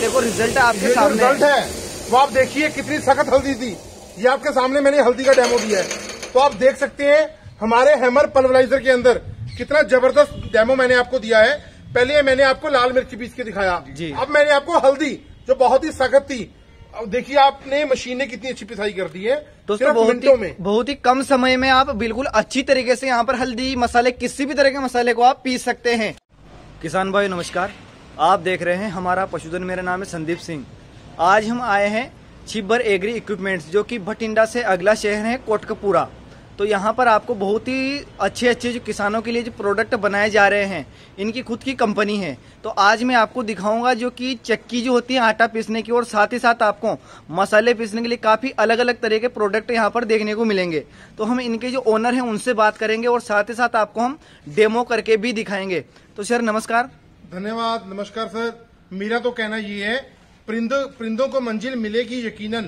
देखो रिजल्ट आपके सामने रिजल्ट है वो आप देखिए कितनी सख्त हल्दी थी। ये आपके सामने मैंने हल्दी का डेमो दिया है, तो आप देख सकते हैं हमारे हैमर पल्वराइजर के अंदर कितना जबरदस्त डेमो मैंने आपको दिया है। पहले मैंने आपको लाल मिर्च पीस के दिखाया, अब मैंने आपको हल्दी जो बहुत ही सख्त थी, अब देखिए आपने मशीन ने कितनी अच्छी पिसाई कर दी है दोस्तों। बहुत ही कम समय में आप बिल्कुल अच्छी तरीके से यहाँ पर हल्दी मसाले किसी भी तरह के मसाले को आप पीस सकते हैं। किसान भाई नमस्कार, आप देख रहे हैं हमारा पशुधन। मेरा नाम है संदीप सिंह। आज हम आए हैं छिब्बर एग्री इक्विपमेंट्स, जो कि भटिंडा से अगला शहर है कोटकपूरा। तो यहाँ पर आपको बहुत ही अच्छे जो किसानों के लिए जो प्रोडक्ट बनाए जा रहे हैं, इनकी खुद की कंपनी है। तो आज मैं आपको दिखाऊंगा जो कि चक्की जो होती है आटा पीसने की, और साथ ही साथ आपको मसाले पीसने के लिए काफ़ी अलग अलग तरह के प्रोडक्ट यहाँ पर देखने को मिलेंगे। तो हम इनके जो ओनर हैं उनसे बात करेंगे और साथ ही साथ आपको हम डेमो करके भी दिखाएंगे। तो सर नमस्कार। धन्यवाद। नमस्कार सर। मेरा तो कहना ये है, परिंदों को मंजिल मिलेगी यकीनन,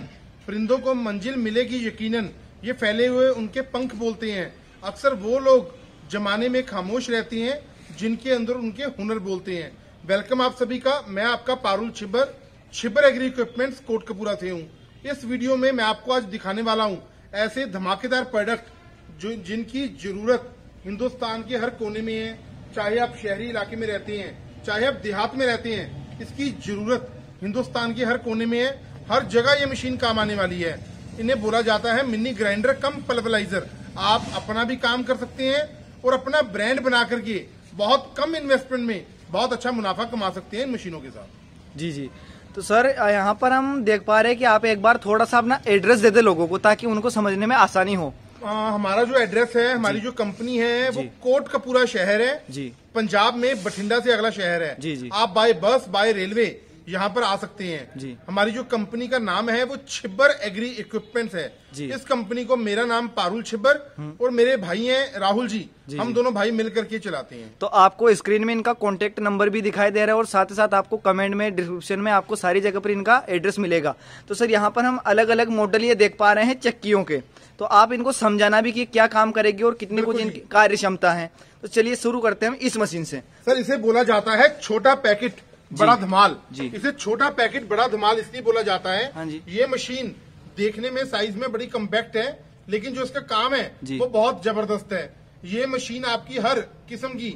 परिंदों को मंजिल मिलेगी यकीनन, ये फैले हुए उनके पंख बोलते हैं। अक्सर वो लोग जमाने में खामोश रहते हैं जिनके अंदर उनके हुनर बोलते हैं। वेलकम आप सभी का। मैं आपका पारुल छिब्बर एग्री इक्विपमेंट्स कोटकपूरा से हूँ। इस वीडियो में मैं आपको आज दिखाने वाला हूँ ऐसे धमाकेदार प्रोडक्ट जिनकी जरूरत हिंदुस्तान के हर कोने में है। चाहे आप शहरी इलाके में रहते हैं, चाहे आप देहात में रहते हैं, इसकी जरूरत हिंदुस्तान के हर कोने में है। हर जगह ये मशीन काम आने वाली है। इन्हें बोला जाता है मिनी ग्राइंडर कम पल्वराइजर। आप अपना भी काम कर सकते हैं और अपना ब्रांड बना करके बहुत कम इन्वेस्टमेंट में बहुत अच्छा मुनाफा कमा सकते हैं इन मशीनों के साथ। जी। तो सर यहाँ पर हम देख पा रहे हैं कि आप एक बार थोड़ा सा अपना एड्रेस दे दे लोगों को, ताकि उनको समझने में आसानी हो। हमारा जो एड्रेस है, हमारी जो कंपनी है वो कोटकपूरा शहर है जी, पंजाब में भटिंडा से अगला शहर है जी। आप बाय बस बाय रेलवे यहाँ पर आ सकते हैं जी। हमारी जो कंपनी का नाम है वो छिब्बर एग्री इक्विपमेंट्स है जी। इस कंपनी को मेरा नाम पारुल छिब्बर और मेरे भाई हैं राहुल जी, हम दोनों भाई मिलकर के चलाते हैं। तो आपको स्क्रीन में इनका कॉन्टेक्ट नंबर भी दिखाई दे रहा है और साथ ही साथ आपको कमेंट में डिस्क्रिप्शन में आपको सारी जगह पर इनका एड्रेस मिलेगा। तो सर यहाँ पर हम अलग अलग मॉडल ये देख पा रहे हैं चक्कियों के, तो आप इनको समझाना भी कि क्या काम करेगी और कितनी कुछ इनकी कार्य क्षमता है। तो चलिए शुरू करते हैं हम इस मशीन से। सर इसे बोला जाता है छोटा पैकेट बड़ा धमाल जी। इसे छोटा पैकेट बड़ा धमाल इसलिए बोला जाता है। हाँ जी। ये मशीन देखने में साइज में बड़ी कम्पैक्ट है, लेकिन जो इसका काम है वो बहुत जबरदस्त है। ये मशीन आपकी हर किस्म की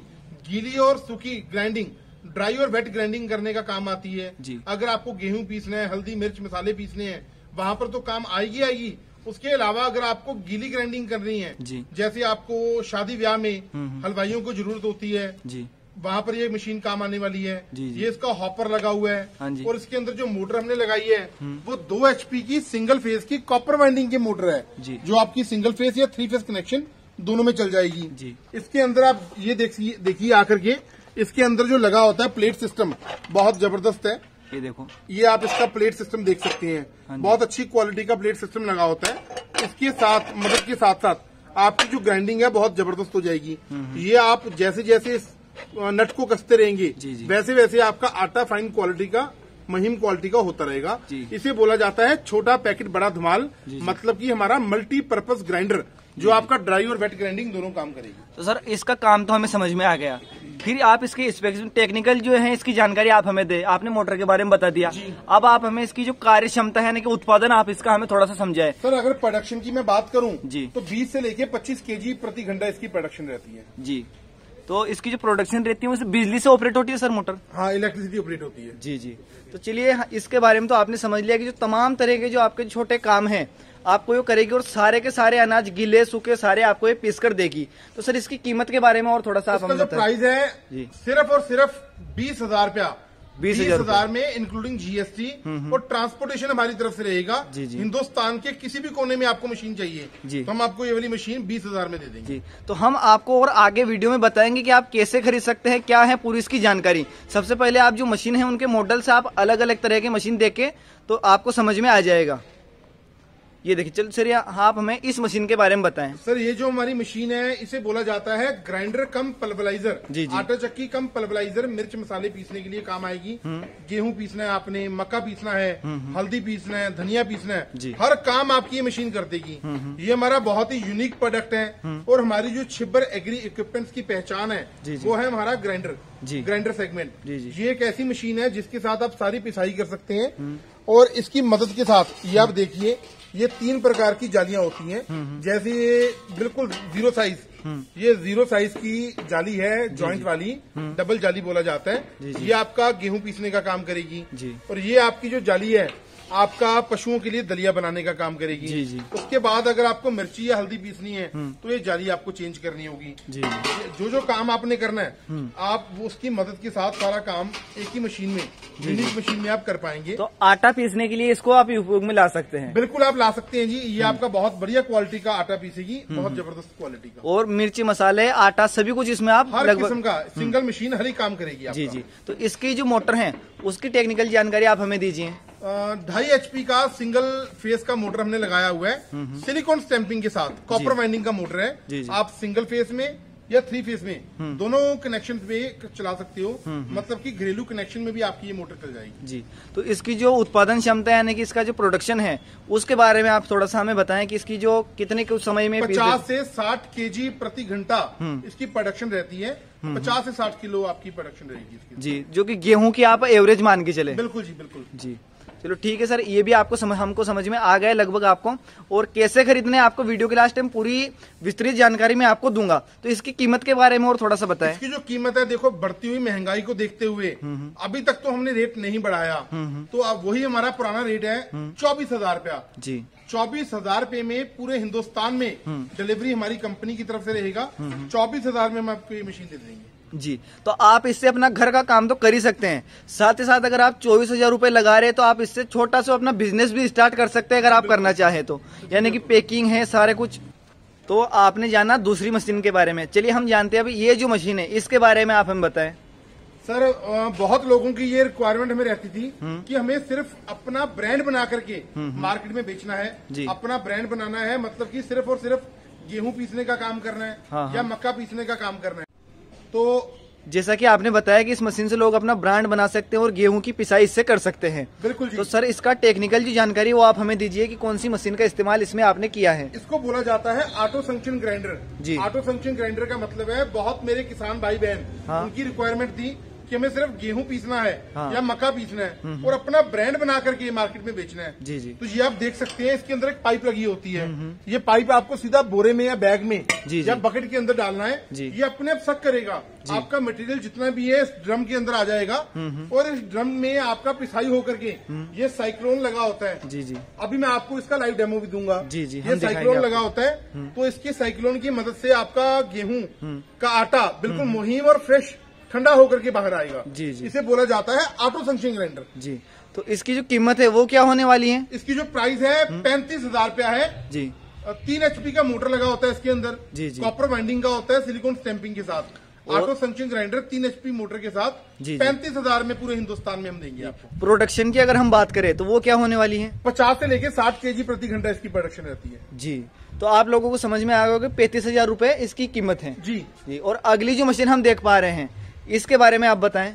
गीली और सूखी ग्राइंडिंग, ड्राई और वेट ग्राइंडिंग करने का काम आती है जी। अगर आपको गेहूं पीसना है, हल्दी मिर्च मसाले पीसने हैं, वहां पर तो काम आएगी। उसके अलावा अगर आपको गीली ग्राइंडिंग करनी है, जैसे आपको शादी ब्याह में हलवाइयों को जरूरत होती है जी, वहां पर ये मशीन काम आने वाली है जी। ये इसका हॉपर लगा हुआ है और इसके अंदर जो मोटर हमने लगाई है वो 2 HP की सिंगल फेज की कॉपर वाइंडिंग की मोटर है जी, जो आपकी सिंगल फेज या 3 फेज कनेक्शन दोनों में चल जाएगी जी। इसके अंदर आप ये देखिए आकर के, इसके अंदर जो लगा होता है प्लेट सिस्टम बहुत जबरदस्त है। ये देखो, ये आप इसका प्लेट सिस्टम देख सकते हैं, बहुत अच्छी क्वालिटी का प्लेट सिस्टम लगा होता है। इसके साथ मदद के साथ साथ आपकी जो ग्राइंडिंग है बहुत जबरदस्त हो जाएगी। ये आप जैसे जैसे नट को कसते रहेंगे वैसे वैसे आपका आटा फाइन क्वालिटी का, महीन क्वालिटी का होता रहेगा। इसे बोला जाता है छोटा पैकेट बड़ा धमाल, मतलब कि हमारा मल्टीपर्पज ग्राइंडर जो आपका ड्राई और वेट ग्राइंडिंग दोनों काम करेगी। तो सर इसका काम तो हमें समझ में आ गया, फिर आप इसकी टेक्निकल जो है इसकी जानकारी आप हमें दे। आपने मोटर के बारे में बता दिया, अब आप हमें इसकी जो कार्य क्षमता है यानी कि उत्पादन, आप इसका हमें थोड़ा सा समझाए। सर अगर प्रोडक्शन की मैं बात करूं जी, तो 20 से लेके 25 kg प्रति घंटा इसकी प्रोडक्शन रहती है जी। तो इसकी जो प्रोडक्शन रहती है वो बिजली से ऑपरेट होती है सर मोटर? हाँ, इलेक्ट्रिसिटी ऑपरेट होती है जी। तो चलिए इसके बारे में तो आपने समझ लिया कि जो तमाम तरह के जो आपके छोटे काम हैं आपको ये करेगी और सारे के सारे अनाज गीले सूखे सारे आपको ये पीस कर देगी। तो सर इसकी कीमत के बारे में और थोड़ा सा आप हमें बताएं। प्राइस है सिर्फ और सिर्फ 20,000 रुपया, 20,000 में इंक्लूडिंग GST और ट्रांसपोर्टेशन हमारी तरफ से रहेगा जी। हिंदुस्तान के किसी भी कोने में आपको मशीन चाहिए जी, तो हम आपको ये वाली मशीन 20,000 में दे देंगे जी। तो हम आपको और आगे वीडियो में बताएंगे कि आप कैसे खरीद सकते हैं, क्या है पूरी इसकी जानकारी। सबसे पहले आप जो मशीन है उनके मॉडल से आप अलग अलग तरह के मशीन देखे तो आपको समझ में आ जाएगा। ये देखिए, चलो सर आप हमें इस मशीन के बारे में बताएं। सर ये जो हमारी मशीन है इसे बोला जाता है ग्राइंडर कम पल्वराइजर। जी जी। आटा चक्की कम पल्वराइजर। मिर्च मसाले पीसने के लिए काम आएगी। गेहूं पीसना है आपने, मक्का पीसना है, हल्दी पीसना है, धनिया पीसना है, हर काम आपकी ये मशीन कर देगी। ये हमारा बहुत ही यूनिक प्रोडक्ट है और हमारी जो छिब्बर एग्री इक्विपमेंट्स की पहचान है वो है हमारा ग्राइंडर सेगमेंट। ये एक ऐसी मशीन है जिसके साथ आप सारी पिसाई कर सकते हैं और इसकी मदद के साथ ये आप देखिए, ये 3 प्रकार की जालियां होती हैं। जैसे ये बिल्कुल जीरो साइज, ये जीरो साइज की जाली है, जॉइंट वाली, डबल जाली बोला जाता है। ये आपका गेहूं पीसने का काम करेगी। और ये आपकी जो जाली है आपका पशुओं के लिए दलिया बनाने का काम करेगी। जी जी। उसके बाद अगर आपको मिर्ची या हल्दी पीसनी है तो ये जाली आपको चेंज करनी होगी। जी। जो काम आपने करना है आप उसकी मदद के साथ सारा काम एक ही मशीन में, यूनिक मशीन में आप कर पाएंगे। तो आटा पीसने के लिए इसको आप उपयोग में ला सकते हैं? बिल्कुल आप ला सकते हैं जी। ये आपका बहुत बढ़िया क्वालिटी का आटा पीसेगी, बहुत जबरदस्त क्वालिटी का। और मिर्ची मसाले आटा सभी कुछ इसमें आप हर किस्म का सिंगल मशीन हर ही काम करेगी। जी जी। तो इसकी जो मोटर है उसकी टेक्निकल जानकारी आप हमें दीजिए। 2.5 HP का सिंगल फेस का मोटर हमने लगाया हुआ है सिलिकॉन स्टैंपिंग के साथ। कॉपर वाइंडिंग का मोटर है। जी जी। आप सिंगल फेस में या 3 फेस में दोनों कनेक्शन में चला सकते हो। मतलब कि घरेलू कनेक्शन में भी आपकी ये मोटर चल जाएगी। जी। तो इसकी जो उत्पादन क्षमता यानी कि इसका जो प्रोडक्शन है उसके बारे में आप थोड़ा सा हमें बताएं कि इसकी जो कितने के समय में 50 से 60 kg प्रति घंटा इसकी प्रोडक्शन रहती है। 50 से 60 किलो आपकी प्रोडक्शन रहेगी इसकी। जी, जो कि गेहूं की आप एवरेज मान के चले। बिल्कुल जी, बिल्कुल जी। चलो ठीक है सर, ये भी आपको हमको समझ में आ गया लगभग आपको। और कैसे खरीदने आपको वीडियो के लास्ट टाइम पूरी विस्तृत जानकारी मैं आपको दूंगा। तो इसकी कीमत के बारे में और थोड़ा सा बताएं। इसकी जो कीमत है, देखो बढ़ती हुई महंगाई को देखते हुए अभी तक तो हमने रेट नहीं बढ़ाया। तो अब वही हमारा पुराना रेट है 24,000 रुपया। जी। 24,000 रुपए में पूरे हिंदुस्तान में डिलीवरी हमारी कंपनी की तरफ से रहेगा। 24,000 में हम आपको ये मशीन दे देंगे। जी। तो आप इससे अपना घर का काम तो कर ही सकते हैं, साथ ही साथ अगर आप 24,000 रुपए लगा रहे हैं तो आप इससे छोटा सा अपना बिजनेस भी स्टार्ट कर सकते हैं अगर आप करना चाहें तो। यानी कि पैकिंग है सारे कुछ। तो आपने जाना दूसरी मशीन के बारे में, चलिए हम जानते हैं अभी ये जो मशीन है इसके बारे में आप हमें बताएं। सर बहुत लोगों की ये रिक्वायरमेंट हमें रहती थी कि हमें सिर्फ अपना ब्रांड बना करके मार्केट में बेचना है। अपना ब्रांड बनाना है, मतलब कि सिर्फ और सिर्फ गेहूं पीसने का काम करना है या मक्का पीसने का काम करना है। तो जैसा कि आपने बताया कि इस मशीन से लोग अपना ब्रांड बना सकते हैं और गेहूं की पिसाई इससे कर सकते हैं। बिल्कुल जी। तो सर इसका टेक्निकल जो जानकारी वो आप हमें दीजिए कि कौन सी मशीन का इस्तेमाल इसमें आपने किया है। इसको बोला जाता है ऑटो संक्शन ग्राइंडर। जी। ऑटो संक्शन ग्राइंडर का मतलब है, बहुत मेरे किसान भाई बहन उनकी रिक्वायरमेंट थी कि हमें सिर्फ गेहूं पीसना है या मक्का पीसना है और अपना ब्रांड बना करके मार्केट में बेचना है। जी जी। तो ये आप देख सकते हैं, इसके अंदर एक पाइप लगी होती है। ये पाइप आपको सीधा बोरे में या बैग में या बकेट के अंदर डालना है। ये अपने आप सक करेगा। आपका मटेरियल जितना भी है इस ड्रम के अंदर आ जाएगा और इस ड्रम में आपका पिसाई होकर के ये साइक्लोन लगा होता है। जी जी। अभी मैं आपको इसका लाइव डेमो भी दूंगा। जी जी। ये साइक्लोन लगा होता है, तो इसके साइक्लोन की मदद से आपका गेहूं का आटा बिल्कुल मुहिम और फ्रेश ठंडा होकर के बाहर आएगा। जी जी। इसे बोला जाता है ऑटो संक्शन ग्राइंडर। जी। तो इसकी जो कीमत है वो क्या होने वाली है? इसकी जो प्राइस है 35,000 रुपया है। जी। 3 HP का मोटर लगा होता है इसके अंदर। जी जी। कॉपर वाइंडिंग का होता है सिलिकॉन स्टैंपिंग के साथ। Auto suction grinder 3 HP motor के साथ 35,000 में पूरे हिंदुस्तान में हम देंगे आपको। प्रोडक्शन की अगर हम बात करें तो वो क्या होने वाली है? 50 से लेके 60 kg प्रति घंटा इसकी प्रोडक्शन रहती है। जी। तो आप लोगों को समझ में आ गया कि 35,000 रुपए इसकी कीमत है। जी जी। और अगली जो मशीन हम देख पा रहे हैं इसके बारे में आप बताएं।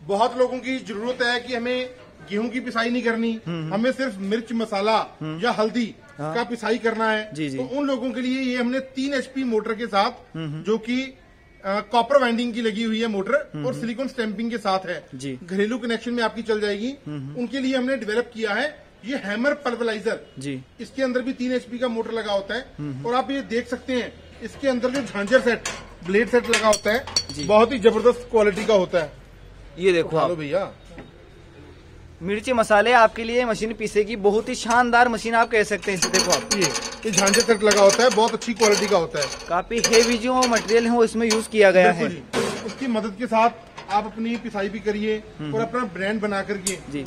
बहुत लोगों की जरूरत है कि हमें गेहूं की पिसाई नहीं करनी, हमें सिर्फ मिर्च मसाला या हल्दी का पिसाई करना है। जी जी। तो उन लोगों के लिए ये हमने 3 HP मोटर के साथ, जो कि कॉपर वाइंडिंग की लगी हुई है मोटर और सिलिकॉन स्टैंपिंग के साथ है, जी घरेलू कनेक्शन में आपकी चल जाएगी, उनके लिए हमने डेवलप किया है ये हैमर पल्वराइजर। जी। इसके अंदर भी 3 HP का मोटर लगा होता है और आप ये देख सकते हैं इसके अंदर जो झांझर सेट, ब्लेड सेट लगा होता है, बहुत ही जबरदस्त क्वालिटी का होता है। ये देखो आप भैया, मिर्ची मसाले आपके लिए मशीन पीसेगी, बहुत ही शानदार मशीन आप कह सकते हैं। देखो आप ये झांझर सेट लगा होता है, बहुत अच्छी क्वालिटी का होता है। काफी हेवी जो मटेरियल है वो इसमें यूज किया गया है। उसकी मदद के साथ आप अपनी पिसाई भी करिए और अपना ब्रांड बना करके। जी।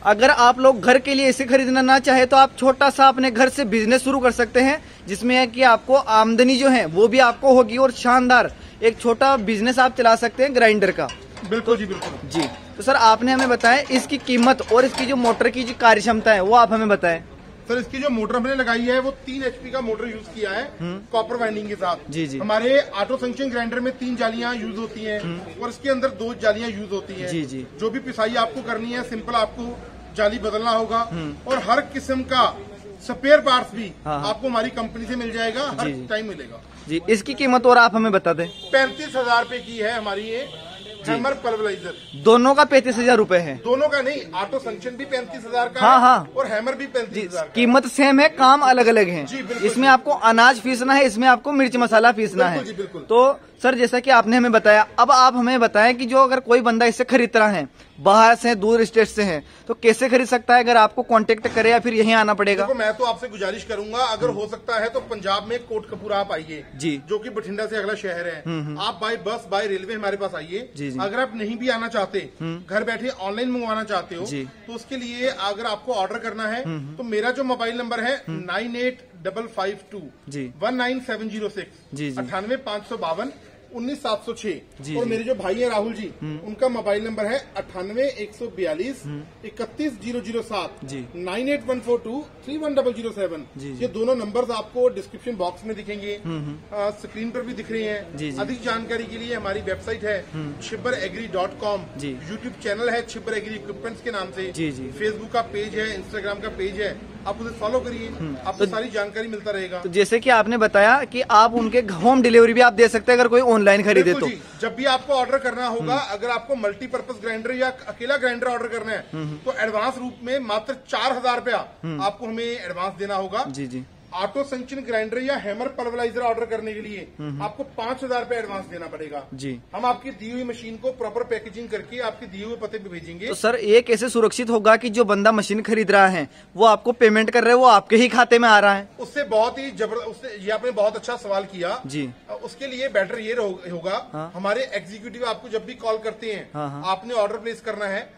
अगर आप लोग घर के लिए इसे खरीदना ना चाहे तो आप छोटा सा अपने घर से बिजनेस शुरू कर सकते हैं, जिसमें है कि आपको आमदनी जो है वो भी आपको होगी और शानदार एक छोटा बिजनेस आप चला सकते हैं ग्राइंडर का। बिल्कुल जी, बिल्कुल जी। तो सर आपने हमें बताया इसकी कीमत और इसकी जो मोटर की जो कार्य क्षमता है वो आप हमें बताएं। सर इसकी जो मोटर हमने लगाई है वो 3 HP का मोटर यूज किया है कॉपर वाइंडिंग के साथ। जी जी। हमारे ऑटो संक्शन ग्राइंडर में 3 जालियां यूज होती हैं और इसके अंदर 2 जालियां यूज होती हैं। जी जी। जो भी पिसाई आपको करनी है सिंपल आपको जाली बदलना होगा और हर किस्म का स्पेयर पार्ट्स भी आपको हमारी कंपनी से मिल जाएगा, हर टाइम मिलेगा। जी, इसकी कीमत और आप हमें बता दें। 35,000 रुपए की है हमारी ये हैमर पल्वराइजर। दोनों का 35,000 रुपए है। दोनों का नहीं, ऑटो संक्शन भी 35,000 का हाँ है हाँ और हैमर भी 35,000। कीमत सेम है, काम अलग अलग है। इसमें आपको अनाज पीसना है, इसमें आपको मिर्च मसाला पीसना है। तो सर जैसा कि आपने हमें बताया, अब आप हमें बताएं कि जो अगर कोई बंदा इससे खरीद रहा है, बाहर से दूर स्टेट से है, तो कैसे खरीद सकता है? अगर आपको कांटेक्ट करे या फिर यहीं आना पड़ेगा? देखो मैं तो आपसे गुजारिश करूंगा, अगर हो सकता है तो पंजाब में कोटकपूरा आप आइए जी, जो कि बठिंडा से अगला शहर है। आप बाय बस बाय रेलवे हमारे पास आइए। अगर आप नहीं भी आना चाहते, घर बैठे ऑनलाइन मंगवाना चाहते हो, तो उसके लिए अगर आपको ऑर्डर करना है तो मेरा जो मोबाइल नंबर है 9855519706 98,552 19,706। और मेरे जो भाई है राहुल जी, उनका मोबाइल नंबर है 98,142 31,007 98,142 31,007। ये दोनों नंबर्स आपको डिस्क्रिप्शन बॉक्स में दिखेंगे, स्क्रीन पर भी दिख रहे हैं। अधिक जानकारी के लिए हमारी वेबसाइट है chibberagri.com, यूट्यूब चैनल है छिब्बर एग्री इक्विपमेंट्स के नाम से, फेसबुक का पेज है, इंस्टाग्राम का पेज है, आप उसे फॉलो करिए, आपको सारी जानकारी मिलता रहेगा। तो जैसे कि आपने बताया कि आप उनके होम डिलीवरी भी आप दे सकते हैं अगर कोई ऑनलाइन खरीदे तो। जब भी आपको ऑर्डर करना होगा, अगर आपको मल्टीपर्पज ग्राइंडर या अकेला ग्राइंडर ऑर्डर करना है तो एडवांस रूप में मात्र 4,000 रुपया आपको हमें एडवांस देना होगा। जी जी। ऑटो संक्शन ग्राइंडर या हैमर पल्वराइजर ऑर्डर करने के लिए आपको 5,000 रुपए एडवांस देना पड़ेगा। जी। हम आपकी दी हुई मशीन को प्रॉपर पैकेजिंग करके आपके दिए हुए पते पे भेजेंगे। तो सर ये कैसे सुरक्षित होगा कि जो बंदा मशीन खरीद रहा है वो आपको पेमेंट कर रहे हैं, वो आपके ही खाते में आ रहा है? उससे बहुत ही जबरदस्त, ये आपने बहुत अच्छा सवाल किया जी। उसके लिए बेटर ये होगा, हमारे एग्जीक्यूटिव आपको जब भी कॉल करते हैं, आपने ऑर्डर प्लेस करना है,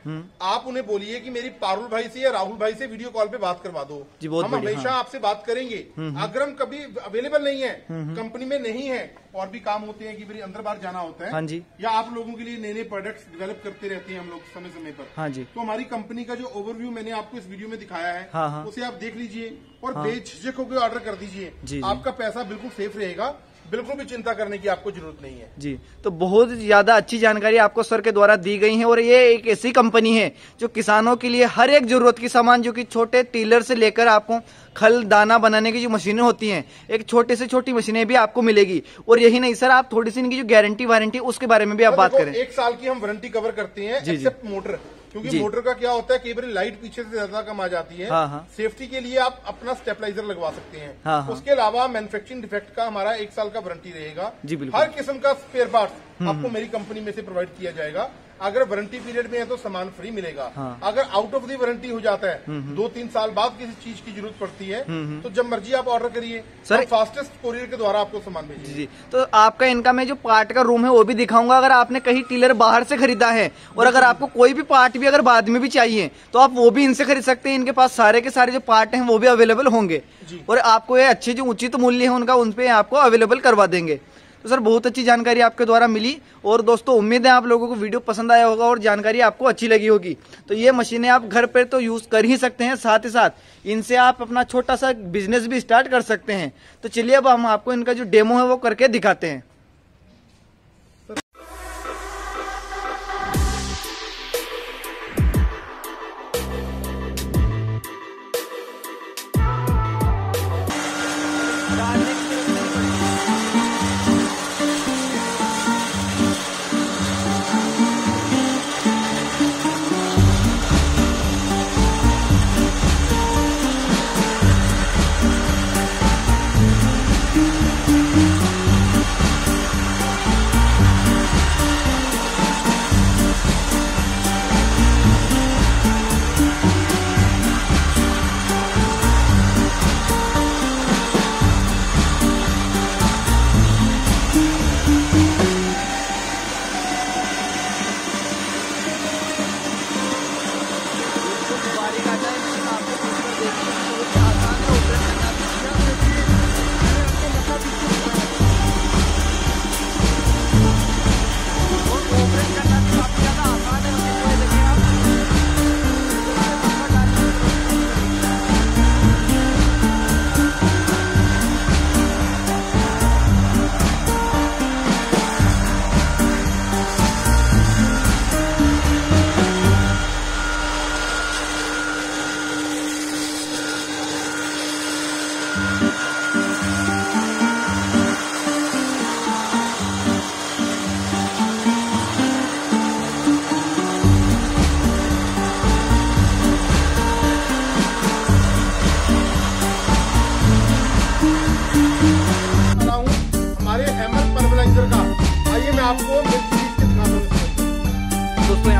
आप उन्हें बोलिए कि मेरी पारुल भाई से या राहुल भाई से वीडियो कॉल पे बात करवा दो। हम हमेशा आपसे बात करेंगे। अगर हम कभी अवेलेबल नहीं है, कंपनी में नहीं है, और भी काम होते हैं कि मेरे अंदर बाहर जाना होता है, हाँ जी, या आप लोगों के लिए नए नए प्रोडक्ट्स डेवलप करते रहते हैं हम लोग समय समय पर, हाँ जी, तो हमारी कंपनी का जो ओवरव्यू मैंने आपको इस वीडियो में दिखाया है, हाँ, उसे आप देख लीजिए और बेझिझक होकर ऑर्डर कर दीजिए। आपका पैसा बिल्कुल सेफ रहेगा, बिल्कुल भी चिंता करने की आपको जरूरत नहीं है जी। तो बहुत ज्यादा अच्छी जानकारी आपको सर के द्वारा दी गई है और ये एक ऐसी कंपनी है जो किसानों के लिए हर एक जरूरत की सामान, जो कि छोटे टीलर से लेकर आपको खल दाना बनाने की जो मशीनें होती हैं, एक छोटे से छोटी मशीनें भी आपको मिलेगी। और यही नहीं सर, आप थोड़ी सी इनकी जो गारंटी वारंटी उसके बारे में भी आप बात करें। 1 साल की हम वारंटी कवर करते हैं, एक्सेप्ट मोटर, क्योंकि मोटर का क्या होता है, कई बार लाइट पीछे से ज्यादा कम आ जाती है। सेफ्टी के लिए आप अपना स्टेबलाइजर लगवा सकते हैं। उसके अलावा मैन्युफैक्चरिंग डिफेक्ट का हमारा 1 साल का वारंटी रहेगा। हर किस्म का स्पेयर पार्ट आपको मेरी कंपनी में से प्रोवाइड किया जाएगा। अगर वारंटी पीरियड में है तो सामान फ्री मिलेगा। अगर आउट ऑफ दी वारंटी हो जाता है, 2-3 साल बाद किसी चीज की जरूरत पड़ती है, तो जब मर्जी आप ऑर्डर करिए, सर फास्टेस्ट कोरियर के द्वारा आपको सामान भेजिए। तो आपका इनका मैं जो पार्ट का रूम है वो भी दिखाऊंगा। अगर आपने कहीं टीलर बाहर से खरीदा है और अगर आपको कोई भी पार्ट भी अगर बाद में भी चाहिए तो आप वो भी इनसे खरीद सकते हैं। इनके पास सारे के सारे जो पार्ट हैं वो भी अवेलेबल होंगे और आपको ये अच्छे जो उचित मूल्य है उनका, उन पे आपको अवेलेबल करवा देंगे। तो सर बहुत अच्छी जानकारी आपके द्वारा मिली और दोस्तों उम्मीद है आप लोगों को वीडियो पसंद आया होगा और जानकारी आपको अच्छी लगी होगी। तो ये मशीनें आप घर पर तो यूज कर ही सकते हैं, साथ ही साथ इनसे आप अपना छोटा सा बिजनेस भी स्टार्ट कर सकते हैं। तो चलिए अब हम आपको इनका जो डेमो है वो करके दिखाते हैं।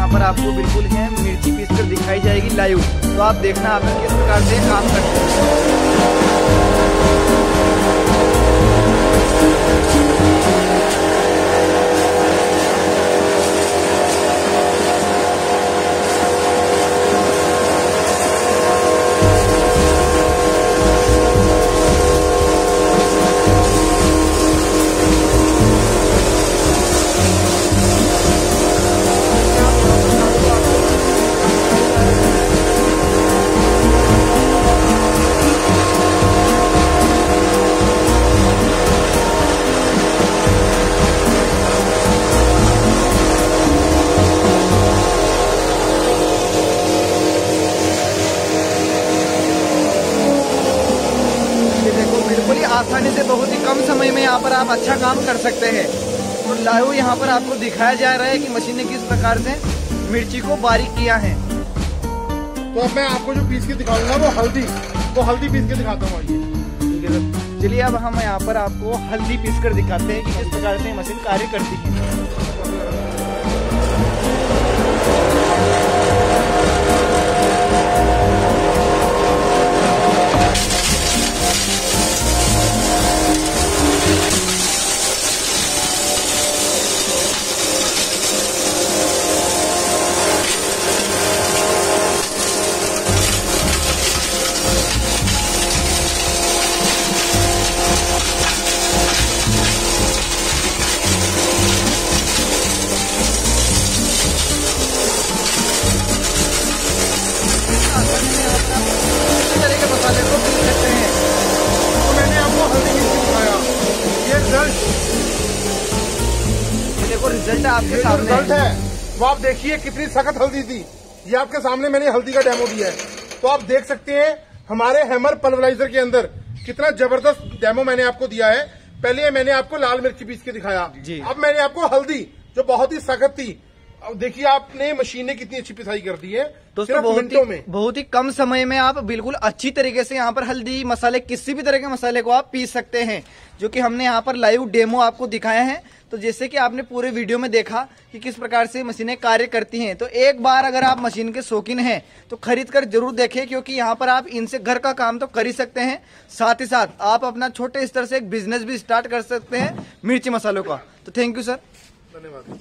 यहाँ पर आपको बिल्कुल है मिर्ची पीस कर दिखाई जाएगी लाइव। तो आप देखना आप किस प्रकार से काम करते हैं। बिल्कुल ही आसानी से बहुत ही कम समय में यहाँ पर आप अच्छा काम कर सकते हैं। तो लाइव यहाँ पर आपको दिखाया जा रहा है कि मशीन ने किस प्रकार से मिर्ची को बारीक किया है। तो अब मैं आपको जो पीस के दिखाऊंगा वो हल्दी पीस के दिखाता हूँ। ठीक है सर, चलिए अब हम यहाँ पर आपको हल्दी पीस कर दिखाते हैं कि किस प्रकार से मशीन कार्य करती है। मसाले को पीस सकते हैं। तो मैंने आपको हल्दी पीस के दिखाया, ये रिजल्ट, देखो रिजल्ट आपके सामने रिजल्ट है। वो आप देखिए कितनी सख्त हल्दी थी, ये आपके सामने मैंने हल्दी का डेमो दिया है। तो आप देख सकते हैं हमारे हैमर पल्वराइजर के अंदर कितना जबरदस्त डेमो मैंने आपको दिया है। पहले मैंने आपको लाल मिर्ची पीस के दिखाया, अब मैंने आपको हल्दी जो बहुत ही सख्त थी, अब देखिए आपने मशीन ने कितनी अच्छी पिसाई कर दी है। तो बहुत ही कम समय में आप बिल्कुल अच्छी तरीके से यहाँ पर हल्दी मसाले किसी भी तरह के मसाले को आप पीस सकते हैं, जो कि हमने यहाँ पर लाइव डेमो आपको दिखाया है। तो जैसे कि आपने पूरे वीडियो में देखा कि किस प्रकार से मशीनें कार्य करती हैं। तो एक बार अगर आप मशीन के शौकीन हैं तो खरीद कर जरूर देखें, क्योंकि यहाँ पर आप इनसे घर का काम तो कर ही सकते हैं, साथ ही साथ आप अपना छोटे स्तर से एक बिजनेस भी स्टार्ट कर सकते हैं मिर्ची मसालों का। तो थैंक यू सर, धन्यवाद।